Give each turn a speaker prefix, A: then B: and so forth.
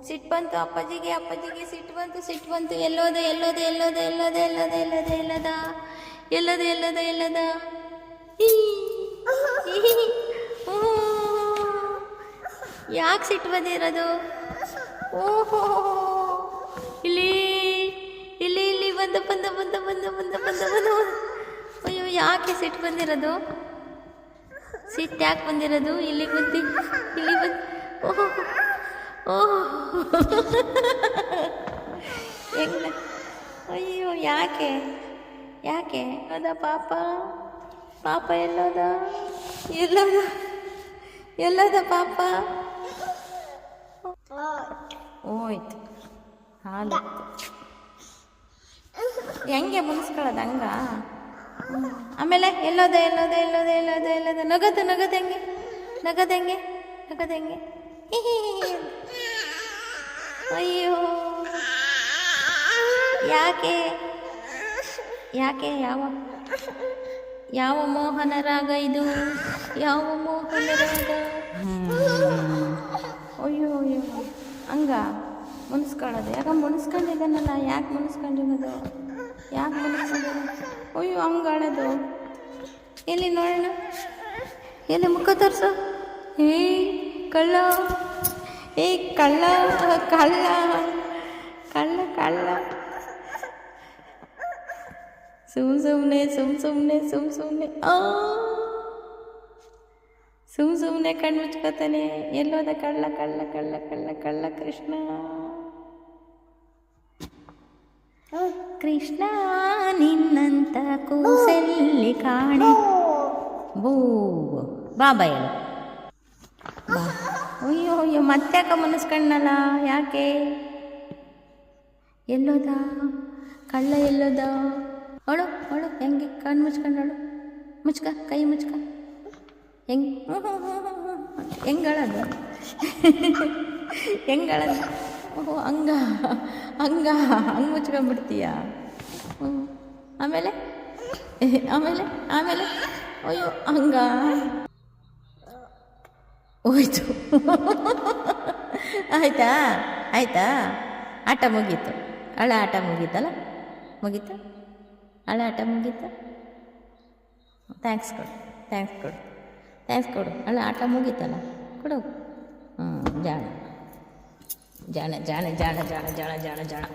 A: ಸಿಟ್ಟು ಬಂತು ಅಪ್ಪಾಜಿಗೆ ಸಿಟ್ಟು ಬಂತು ಎಲ್ಲೋದೆ ಎಲ್ಲದ ಯಾಕೆ ಸಿಟ್ಟು ಬಂದಿರೋದು? ಓಹೋ ಇಲ್ಲಿ ಇಲ್ಲಿ ಇಲ್ಲಿ ಬಂದ ಅಯ್ಯೋ ಯಾಕೆ ಸಿಟ್ಟು ಬಂದಿರೋದು? ಸಿಟ್ಟು ಯಾಕೆ ಬಂದಿರೋದು? ಇಲ್ಲಿ ಬಂದು ಓಹೋ ಓಹ್ ಹೆಂಗ? ಅಯ್ಯೋ ಯಾಕೆ ಅದ ಪಾಪ ಎಲ್ಲೋದ ಪಾಪ? ಹೋಯ್ತು ಹಾಲು ಹೆಂಗೆ ಮುನ್ಸ್ಕೊಳ್ಳೋದು ಹಂಗ? ಆಮೇಲೆ ಎಲ್ಲೋದ ನಗದ ಹೆಂಗೆ ಅಯ್ಯೋ ಯಾಕೆ ಯಾವ ಮೋಹನ ರಾಗ ಇದು? ಯಾವ ಮೋಹನ ರಾಗ? ಅಯ್ಯೋ ಹಂಗ ಮುನ್ಸ್ಕೊಳ್ಳೋದು? ಯಾಕೆ ಮುನ್ಸ್ಕೊಂಡಿದ್ದಾನಲ್ಲ, ಯಾಕೆ ಮುನ್ಸ್ಕೊಂಡಿರೋದು? ಅಯ್ಯೋ ಹಂಗಾಳೋದು? ಎಲ್ಲಿ ನೋಡೋಣ, ಎಲ್ಲಿ ಮುಖ ತೋರಿಸು. ಕಳ್ಳ ಸುಮ್ಮನೆ ಕಣ್ಣು ಮುಚ್ಕೋತಾನೆ. ಎಲ್ಲೋದ ಕಳ್ಳ ಕೃಷ್ಣ ನಿನ್ನಂತ ಕೂಸಲ್ಲಿ ಕಾಣೆ. ಬಾಬಾ ಹೇಳು ಬಾ. ಅಯ್ಯೋ ಮತ್ತ್ಯಾಕ ಮನಸ್ಕಣ್ಣಲ್ಲ? ಯಾಕೆ? ಎಲ್ಲೋದ ಕಳ್ಳ? ಎಲ್ಲೋದ? ಅವಳು ಹೆಂಗೆ ಕಣ್ಣು ಮುಚ್ಕೊಂಡಳು? ಕೈ ಮುಚ್ಕ. ಹೆಂಗಳದು? ಓಹೋ ಹಂಗ ಮುಚ್ಕೊಂಡ್ಬಿಡ್ತೀಯ? ಆಮೇಲೆ ಅಯ್ಯೋ ಹಂಗ ಹೋಯ್ತು. ಆಯ್ತಾ ಆಟ ಮುಗೀತು. ಹಳೆ ಆಟ ಮುಗೀತಲ್ಲ? ಹಳೆ ಆಟ ಮುಗೀತು. ಥ್ಯಾಂಕ್ಸ್ ಕೊಡು. ಹಳೆ ಆಟ ಮುಗೀತಲ್ಲ, ಕೊಡು. ಜಾಣ